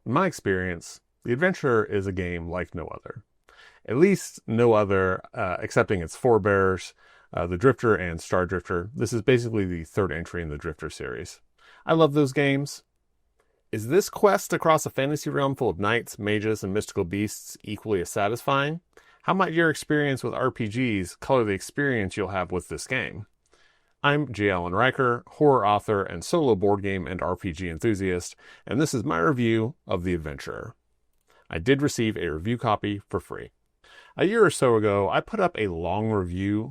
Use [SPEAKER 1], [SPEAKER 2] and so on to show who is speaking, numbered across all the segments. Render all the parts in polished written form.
[SPEAKER 1] In my experience, The Adventurer is a game like no other. At least no other, excepting its forebears, the Drifter and Star Drifter. This is basically the third entry in the Drifter series. I love those games. Is this quest across a fantasy realm full of knights, mages, and mystical beasts equally as satisfying? How might your experience with RPGs color the experience you'll have with this game? I'm J. Allen Riker, horror author and solo board game and RPG enthusiast, and this is my review of The Adventurer. I did receive a review copy for free. A year or so ago, I put up a very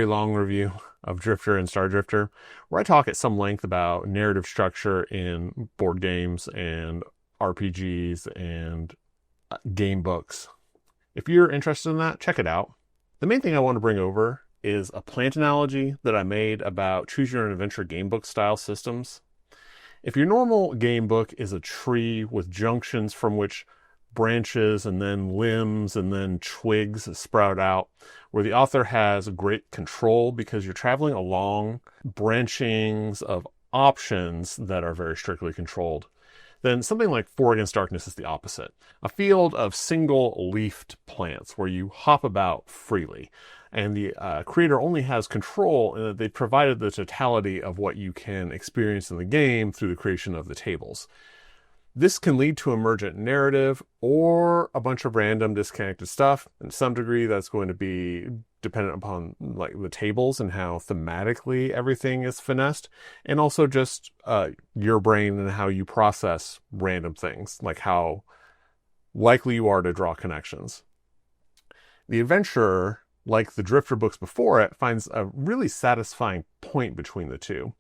[SPEAKER 1] long review of Drifter and Star Drifter, where I talk at some length about narrative structure in board games and RPGs and game books. If you're interested in that, check it out. The main thing I want to bring over is a plant analogy that I made about choose your own adventure game book style systems. If your normal game book is a tree with junctions from which branches and then limbs and then twigs sprout out, where the author has great control because you're traveling along branchings of options that are very strictly controlled, then something like Four Against Darkness is the opposite. A field of single-leafed plants where you hop about freely. And the creator only has control in that they provided the totality of what you can experience in the game through the creation of the tables. This can lead to emergent narrative or a bunch of random disconnected stuff. In some degree, that's going to be dependent upon like the tables and how thematically everything is finessed, and also just your brain and how you process random things, like how likely you are to draw connections. The Adventurer, like the Drifter books before it, finds a really satisfying point between the two.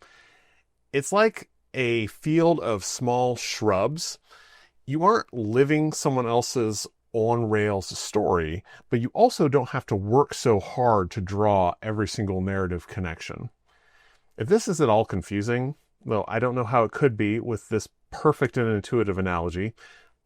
[SPEAKER 1] It's like a field of small shrubs. You aren't living someone else's on-rails story, but you also don't have to work so hard to draw every single narrative connection. If this is at all confusing, well, I don't know how it could be with this perfect and intuitive analogy.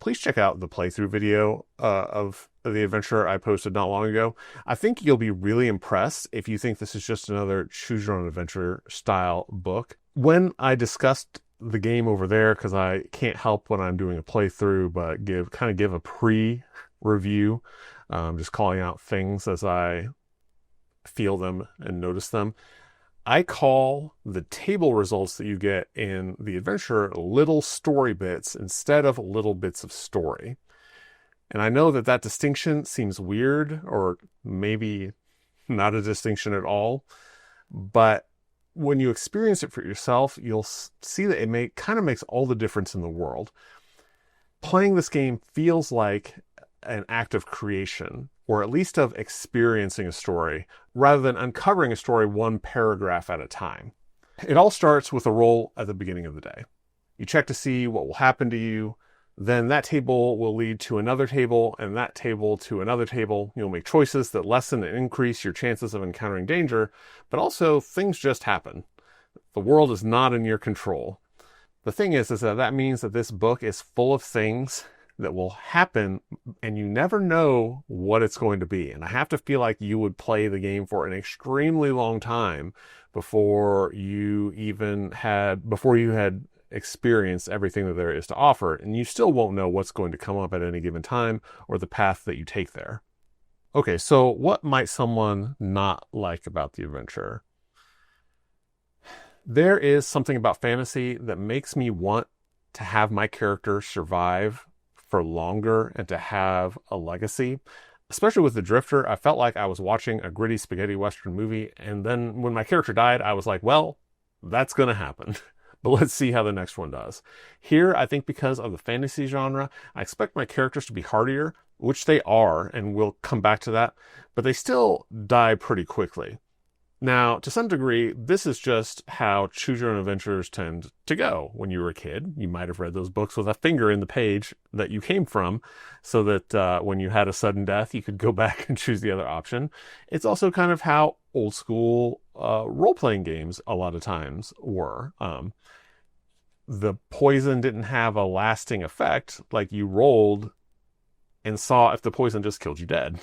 [SPEAKER 1] Please check out the playthrough video of The Adventurer I posted not long ago. I think you'll be really impressed if you think this is just another choose your own adventure style book. When I discussed the game over there, because I can't help when I'm doing a playthrough, but give a pre-review, just calling out things as I feel them and notice them. I call the table results that you get in The Adventurer little story bits instead of little bits of story. And I know that distinction seems weird, or maybe not a distinction at all, but when you experience it for yourself, you'll see that it kind of makes all the difference in the world. Playing this game feels like an act of creation, or at least of experiencing a story, rather than uncovering a story one paragraph at a time. It all starts with a roll at the beginning of the day. You check to see what will happen to you. Then that table will lead to another table, and that table to another table. You'll make choices that lessen and increase your chances of encountering danger, but also things just happen. The world is not in your control. The thing is that means that this book is full of things that will happen, and you never know what it's going to be. And I have to feel like you would play the game for an extremely long time before you had experienced everything that there is to offer, and you still won't know what's going to come up at any given time or the path that you take there. Okay, so what might someone not like about The Adventurer? There is something about fantasy that makes me want to have my character survive for longer and to have a legacy. Especially with The Drifter, I felt like I was watching a gritty spaghetti western movie, and then when my character died, I was like, well, that's going to happen. But let's see how the next one does. Here, I think because of the fantasy genre, I expect my characters to be hardier, which they are, and we'll come back to that, but they still die pretty quickly. Now, to some degree, this is just how choose your own adventures tend to go. When you were a kid, you might have read those books with a finger in the page that you came from, so that when you had a sudden death, you could go back and choose the other option. It's also kind of how old school role-playing games a lot of times were. The poison didn't have a lasting effect, like you rolled and saw if the poison just killed you dead.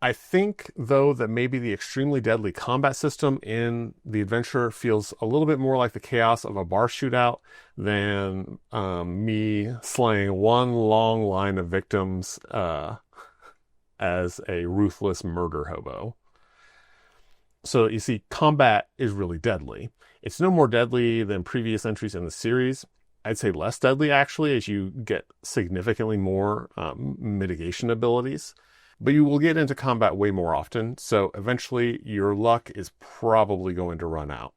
[SPEAKER 1] I think, though, that maybe the extremely deadly combat system in the adventure feels a little bit more like the chaos of a bar shootout than me slaying one long line of victims as a ruthless murder hobo. So you see, combat is really deadly. It's no more deadly than previous entries in the series. I'd say less deadly, actually, as you get significantly more mitigation abilities. But you will get into combat way more often, so eventually your luck is probably going to run out.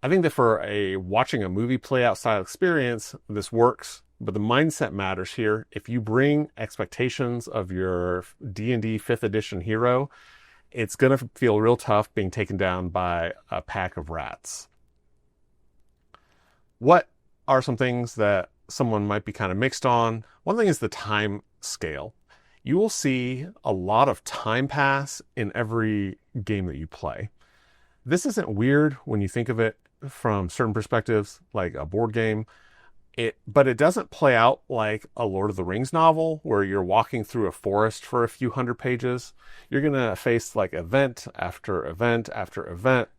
[SPEAKER 1] I think that for watching a movie play out style experience, this works, but the mindset matters here. If you bring expectations of your D&D 5th edition hero, it's going to feel real tough being taken down by a pack of rats. What are some things that someone might be kind of mixed on? One thing is the time scale. You will see a lot of time pass in every game that you play. This isn't weird when you think of it from certain perspectives, like a board game. But it doesn't play out like a Lord of the Rings novel where you're walking through a forest for a few hundred pages. You're going to face like event after event after event,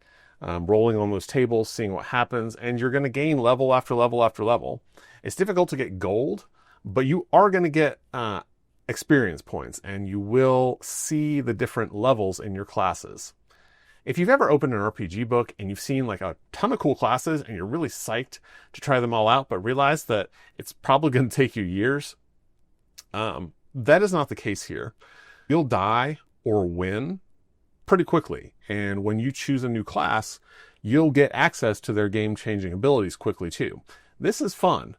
[SPEAKER 1] rolling on those tables, seeing what happens, and you're going to gain level after level after level. It's difficult to get gold, but you are going to get experience points, and you will see the different levels in your classes. If you've ever opened an RPG book and you've seen like a ton of cool classes and you're really psyched to try them all out, but realize that it's probably going to take you years, that is not the case here. You'll die or win pretty quickly. And when you choose a new class, you'll get access to their game-changing abilities quickly too. This is fun,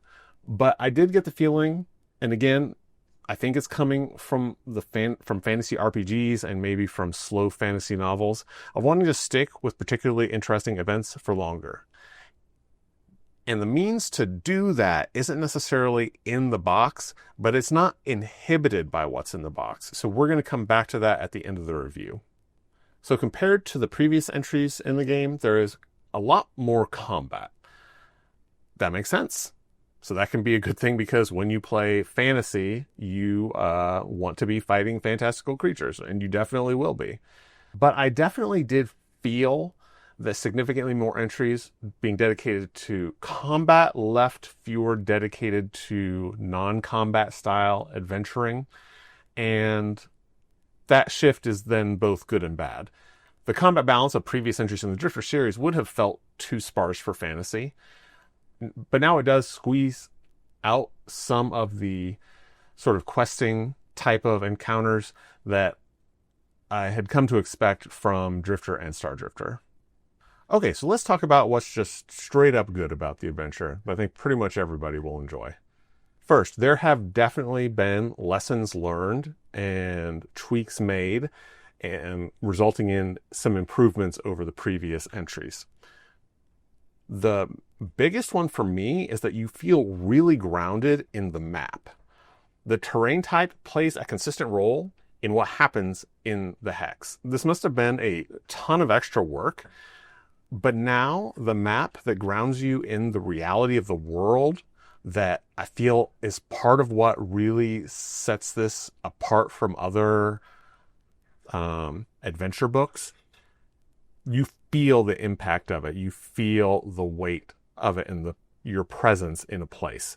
[SPEAKER 1] but I did get the feeling, and again, I think it's coming from from fantasy RPGs and maybe from slow fantasy novels, of wanting to stick with particularly interesting events for longer. And the means to do that isn't necessarily in the box, but it's not inhibited by what's in the box. So we're going to come back to that at the end of the review. So compared to the previous entries in the game, there is a lot more combat. That makes sense. So that can be a good thing, because when you play fantasy, you want to be fighting fantastical creatures, and you definitely will be. But I definitely did feel that significantly more entries being dedicated to combat left fewer dedicated to non-combat style adventuring. And that shift is then both good and bad. The combat balance of previous entries in the Drifter series would have felt too sparse for fantasy. But now it does squeeze out some of the sort of questing type of encounters that I had come to expect from Drifter and Star Drifter. Okay, so let's talk about what's just straight up good about the adventure that I think pretty much everybody will enjoy. First, there have definitely been lessons learned and tweaks made, and resulting in some improvements over the previous entries. The biggest one for me is that you feel really grounded in the map. The terrain type plays a consistent role in what happens in the hex. This must have been a ton of extra work, but now the map that grounds you in the reality of the world, that I feel is part of what really sets this apart from other adventure books. You feel the impact of it. You feel the weight of it and your presence in a place.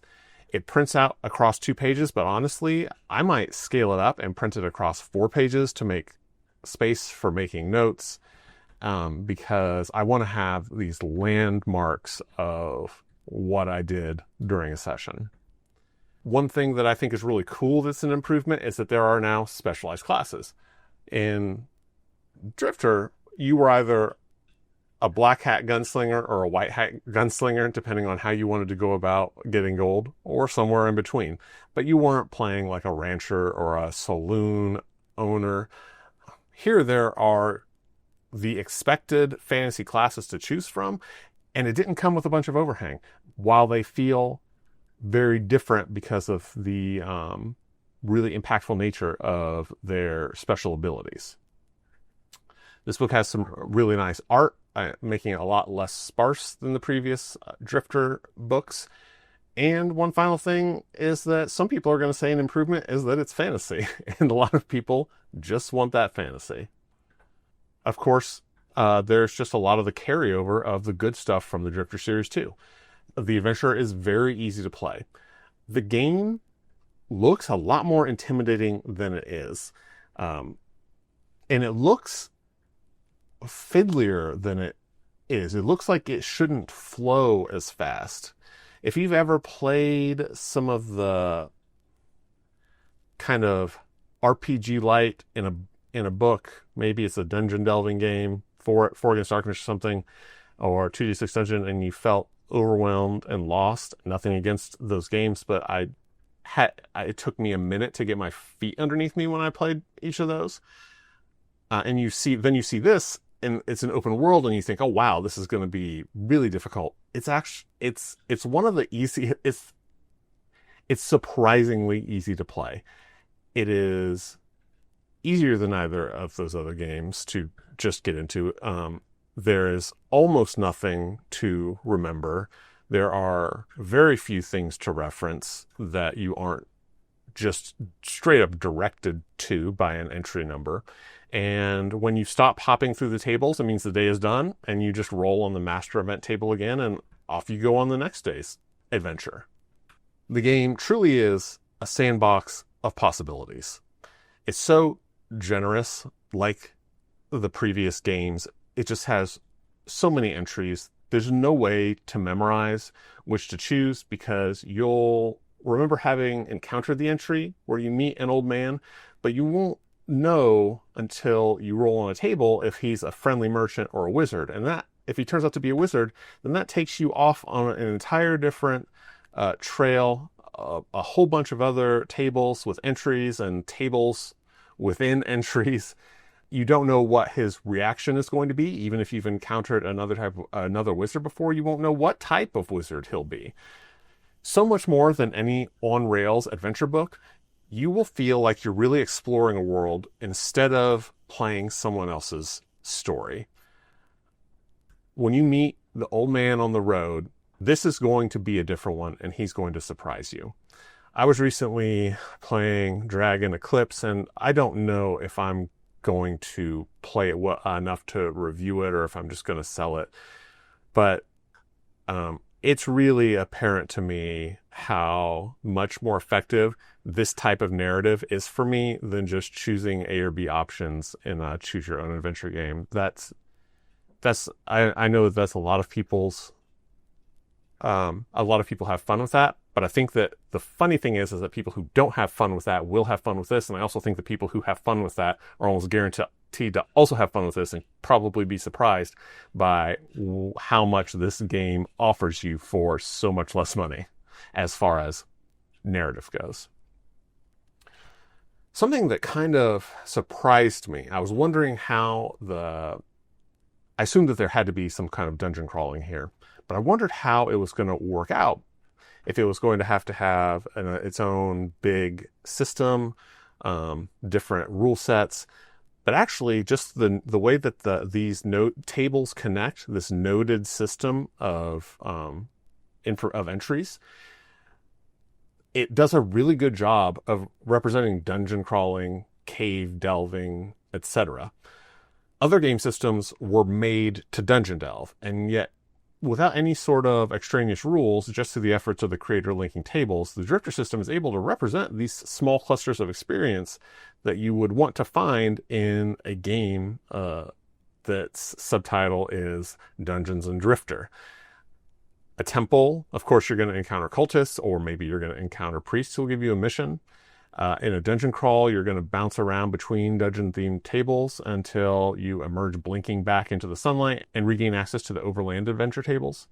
[SPEAKER 1] It prints out across 2 pages, but honestly, I might scale it up and print it across 4 pages to make space for making notes, because I want to have these landmarks of what I did during a session. One thing that I think is really cool that's an improvement is that there are now specialized classes. In Drifter, you were either a black hat gunslinger or a white hat gunslinger, depending on how you wanted to go about getting gold, or somewhere in between. But you weren't playing like a rancher or a saloon owner. Here there are the expected fantasy classes to choose from, and it didn't come with a bunch of overhang. While they feel very different because of the really impactful nature of their special abilities. This book has some really nice art, making it a lot less sparse than the previous Drifter books. And one final thing is that some people are going to say an improvement is that it's fantasy, and a lot of people just want that fantasy. Of course, there's just a lot of the carryover of the good stuff from the Drifter series too. The adventure is very easy to play. The game looks a lot more intimidating than it is. And it looks fiddlier than it is. It looks like it shouldn't flow as fast. If you've ever played some of the kind of RPG light in a book, maybe it's a dungeon delving game, Four Against Darkness or something, or 2D6 Dungeon, and you felt overwhelmed and lost. Nothing against those games, but it took me a minute to get my feet underneath me when I played each of those. And you see this, and it's an open world, and you think, oh wow, this is going to be really difficult. It's actually it's one of the easy. It's surprisingly easy to play. It is easier than either of those other games to just get into. There is almost nothing to remember. There are very few things to reference that you aren't just straight up directed to by an entry number. And when you stop hopping through the tables, it means the day is done, and you just roll on the master event table again, and off you go on the next day's adventure. The game truly is a sandbox of possibilities. It's so generous, like the previous games. It just has so many entries. There's no way to memorize which to choose, because you'll remember having encountered the entry where you meet an old man, but you won't know until you roll on a table if he's a friendly merchant or a wizard. And that, if he turns out to be a wizard, then that takes you off on an entire different trail, a whole bunch of other tables with entries and tables within entries. You don't know what his reaction is going to be. Even if you've encountered another wizard before, you won't know what type of wizard he'll be. So much more than any on-rails adventure book, you will feel like you're really exploring a world instead of playing someone else's story. When you meet the old man on the road, this is going to be a different one, and he's going to surprise you. I was recently playing Dragon Eclipse, and I don't know if I'm going to play it enough to review it, or if I'm just going to sell it. But it's really apparent to me how much more effective this type of narrative is for me than just choosing A or B options in a choose your own adventure game. I know that's a lot of people's a lot of people have fun with that, but I think that the funny thing is that people who don't have fun with that will have fun with this, and I also think that people who have fun with that are almost guaranteed to also have fun with this and probably be surprised by how much this game offers you for so much less money as far as narrative goes. Something that kind of surprised me, I was wondering how I assumed that there had to be some kind of dungeon crawling here, but I wondered how it was going to work out. If it was going to have its own big system, different rule sets, but actually just the way that these tables connect, this noded system of entries, it does a really good job of representing dungeon crawling, cave delving, etc. Other game systems were made to dungeon delve, and yet without any sort of extraneous rules, just through the efforts of the creator linking tables, the Drifter system is able to represent these small clusters of experience that you would want to find in a game that's subtitle is Dungeons and Drifter. A temple, of course, you're going to encounter cultists, or maybe you're going to encounter priests who will give you a mission. In a dungeon crawl, you're going to bounce around between dungeon-themed tables until you emerge blinking back into the sunlight and regain access to the overland adventure tables.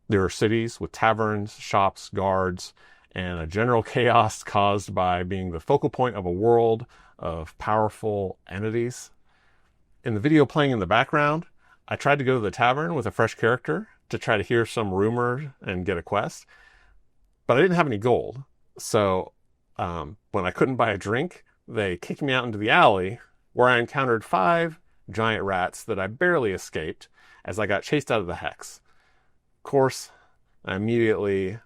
[SPEAKER 1] There are cities with taverns, shops, guards, and a general chaos caused by being the focal point of a world of powerful entities. In the video playing in the background, I tried to go to the tavern with a fresh character to try to hear some rumor and get a quest, but I didn't have any gold. So when I couldn't buy a drink, they kicked me out into the alley, where I encountered 5 giant rats that I barely escaped as I got chased out of the hex. Of course, I immediately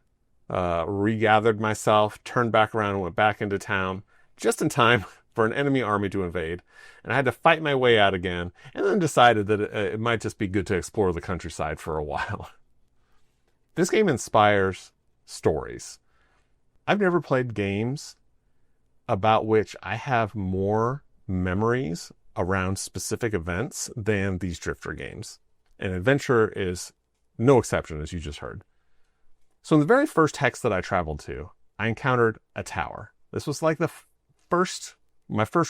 [SPEAKER 1] regathered myself, turned back around, and went back into town just in time for an enemy army to invade. And I had to fight my way out again, and then decided that it might just be good to explore the countryside for a while. This game inspires stories. I've never played games about which I have more memories around specific events than these Drifter games. And Adventure is no exception, as you just heard. So in the very first hex that I traveled to, I encountered a tower. This was like my first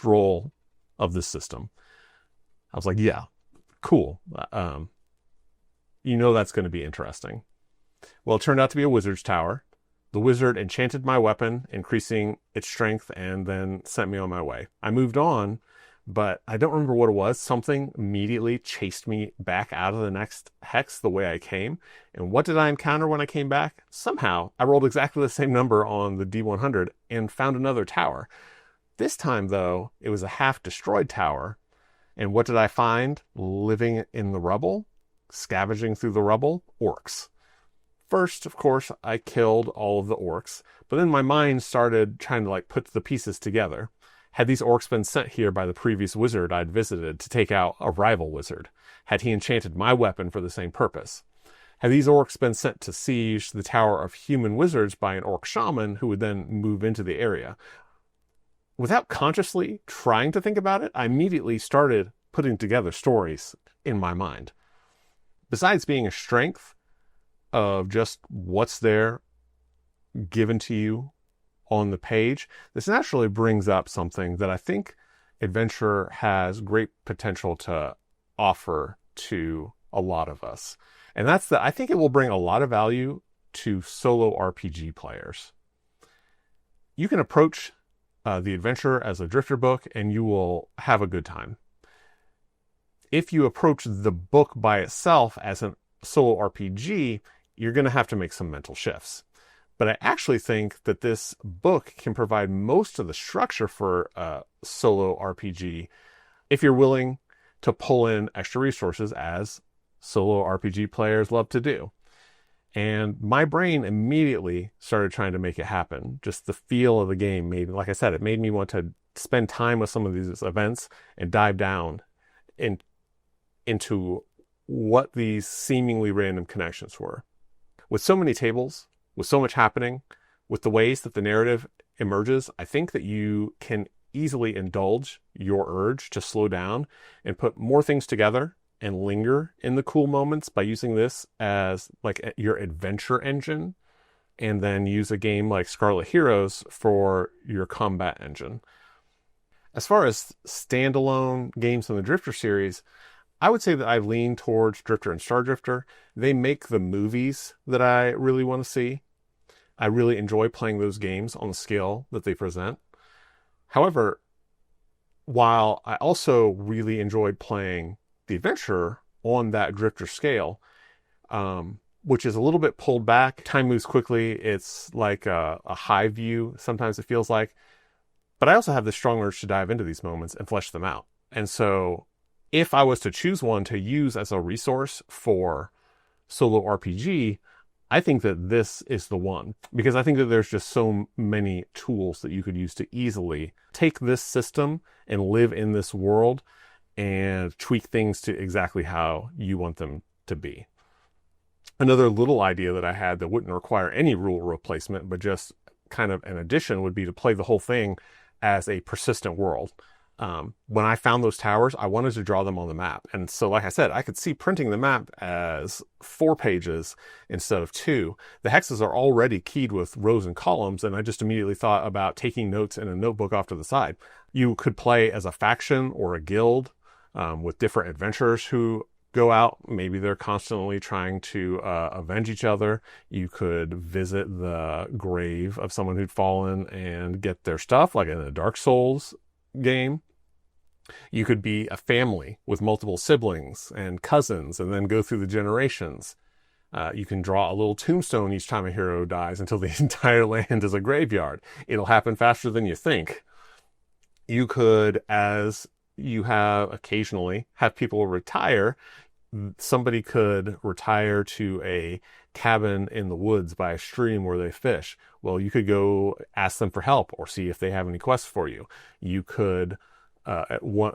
[SPEAKER 1] roll of this system. I was like, yeah, cool. That's going to be interesting. Well, it turned out to be a wizard's tower. The wizard enchanted my weapon, increasing its strength, and then sent me on my way. I moved on, but I don't remember what it was. Something immediately chased me back out of the next hex the way I came. And what did I encounter when I came back? Somehow, I rolled exactly the same number on the D100 and found another tower. This time, though, it was a half-destroyed tower. And what did I find living in the rubble? Scavenging through the rubble? Orcs. First, of course, I killed all of the orcs, but then my mind started trying to put the pieces together. Had these orcs been sent here by the previous wizard I'd visited to take out a rival wizard? Had he enchanted my weapon for the same purpose? Had these orcs been sent to siege the tower of human wizards by an orc shaman who would then move into the area? Without consciously trying to think about it, I immediately started putting together stories in my mind. Besides being a strength of just what's there given to you on the page, this naturally brings up something that I think Adventure has great potential to offer to a lot of us. And that's that I think it will bring a lot of value to solo RPG players. You can approach the Adventure as a Drifter book and you will have a good time. If you approach the book by itself as a solo RPG, you're going to have to make some mental shifts. But I actually think that this book can provide most of the structure for a solo RPG if you're willing to pull in extra resources, as solo RPG players love to do. And my brain immediately started trying to make it happen. Just the feel of the game like I said, it made me want to spend time with some of these events and dive down into what these seemingly random connections were. With so many tables, with so much happening, with the ways that the narrative emerges, I think that you can easily indulge your urge to slow down and put more things together and linger in the cool moments by using this as your adventure engine, and then use a game like Scarlet Heroes for your combat engine. As far as standalone games in the Drifter series, I would say that I lean towards Drifter and Star Drifter. They make the movies that I really want to see. I really enjoy playing those games on the scale that they present. However, while I also really enjoyed playing the Adventure on that Drifter scale, which is a little bit pulled back, time moves quickly, it's like a high view, sometimes it feels like. But I also have this strong urge to dive into these moments and flesh them out. And so if I was to choose one to use as a resource for solo RPG, I think that this is the one, because I think that there's just so many tools that you could use to easily take this system and live in this world and tweak things to exactly how you want them to be. Another little idea that I had that wouldn't require any rule replacement, but just kind of an addition, would be to play the whole thing as a persistent world. When I found those towers, I wanted to draw them on the map. And so, like I said, I could see printing the map as 4 pages instead of 2. The hexes are already keyed with rows and columns, and I just immediately thought about taking notes in a notebook off to the side. You could play as a faction or a guild with different adventurers who go out. Maybe they're constantly trying to avenge each other. You could visit the grave of someone who'd fallen and get their stuff, like in a Dark Souls game. You could be a family with multiple siblings and cousins and then go through the generations. You can draw a little tombstone each time a hero dies until the entire land is a graveyard. It'll happen faster than you think. You could, as you have occasionally, have people retire. Somebody could retire to a cabin in the woods by a stream where they fish. Well, you could go ask them for help or see if they have any quests for you. You could,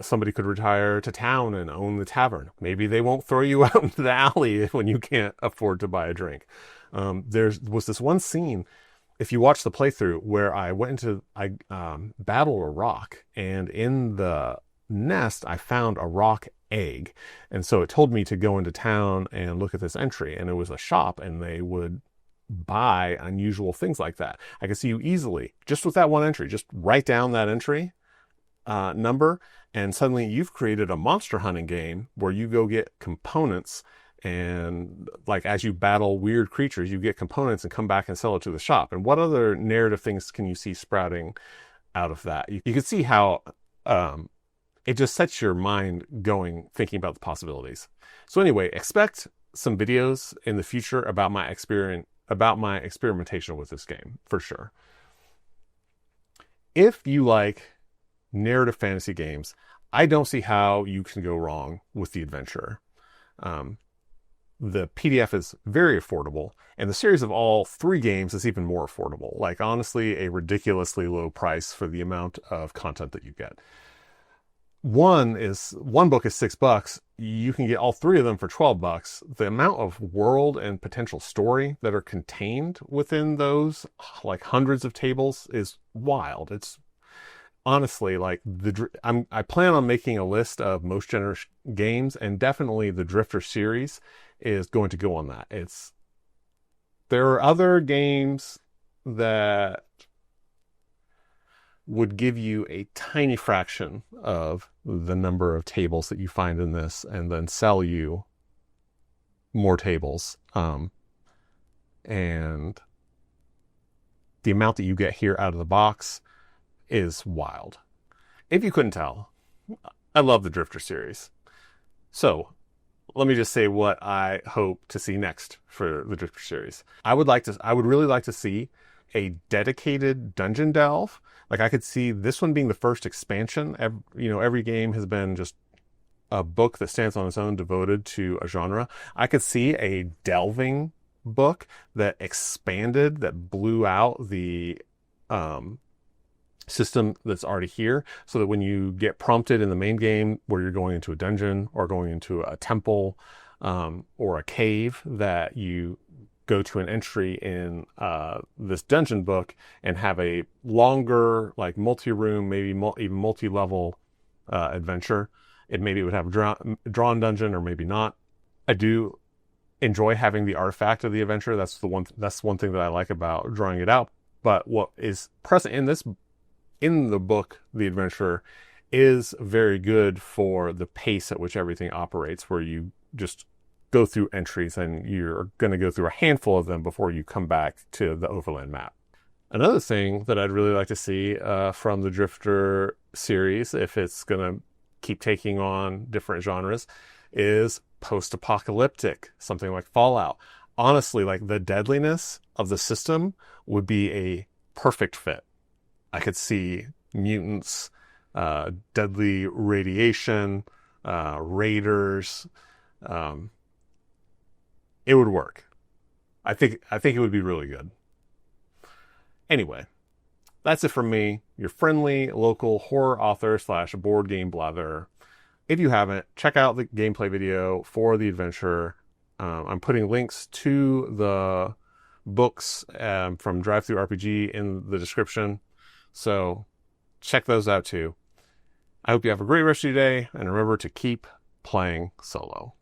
[SPEAKER 1] somebody could retire to town and own the tavern. Maybe they won't throw you out into the alley when you can't afford to buy a drink. There was this one scene, if you watch the playthrough, where I battled a rock, and in the nest I found a rock egg, and so it told me to go into town and look at this entry, and it was a shop, and they would buy unusual things like that. I could see you easily, just with that one entry, just write down that entry number, and suddenly you've created a monster hunting game where you go get components, and like as you battle weird creatures, you get components and come back and sell it to the shop. And what other narrative things can you see sprouting out of that? You can see how it just sets your mind going, thinking about the possibilities. So anyway, expect some videos in the future about my experimentation with this game, for sure. If you like narrative fantasy games, I don't see how you can go wrong with The Adventurer. The PDF is very affordable, and the series of all 3 games is even more affordable. Like, honestly, a ridiculously low price for the amount of content that you get. One book is $6. You can get all 3 of them for $12. The amount of world and potential story that are contained within those, like hundreds of tables, is wild. It's honestly like I plan on making a list of most generous games, and definitely the Drifter series is going to go on that. There are other games that would give you a tiny fraction of the number of tables that you find in this, and then sell you more tables. And the amount that you get here out of the box is wild. If you couldn't tell, I love the Drifter series. So let me just say what I hope to see next for the Drifter series. I would really like to see a dedicated dungeon delve. Like, I could see this one being the first expansion. Every game has been just a book that stands on its own, devoted to a genre. I could see a delving book that expanded, that blew out the system that's already here, so that when you get prompted in the main game where you're going into a dungeon or going into a temple or a cave, that you go to an entry in this dungeon book and have a longer, like, multi-room, maybe even multi-level adventure. Maybe it would have a drawn dungeon, or maybe not. I do enjoy having the artifact of the adventure. That's one thing that I like about drawing it out. But what is present in the book, The Adventurer, is very good for the pace at which everything operates, where you just go through entries, and you're going to go through a handful of them before you come back to the overland map. Another thing that I'd really like to see from the Drifter series, if it's going to keep taking on different genres, is post-apocalyptic, something like Fallout. Honestly, like, the deadliness of the system would be a perfect fit. I could see mutants, deadly radiation, raiders. It would work. I think it would be really good. Anyway, that's it from me, your friendly local horror author / board game blather. If you haven't, check out the gameplay video for The Adventurer. I'm putting links to the books from DriveThruRPG in the description, so check those out too. I hope you have a great rest of your day, and remember to keep playing solo.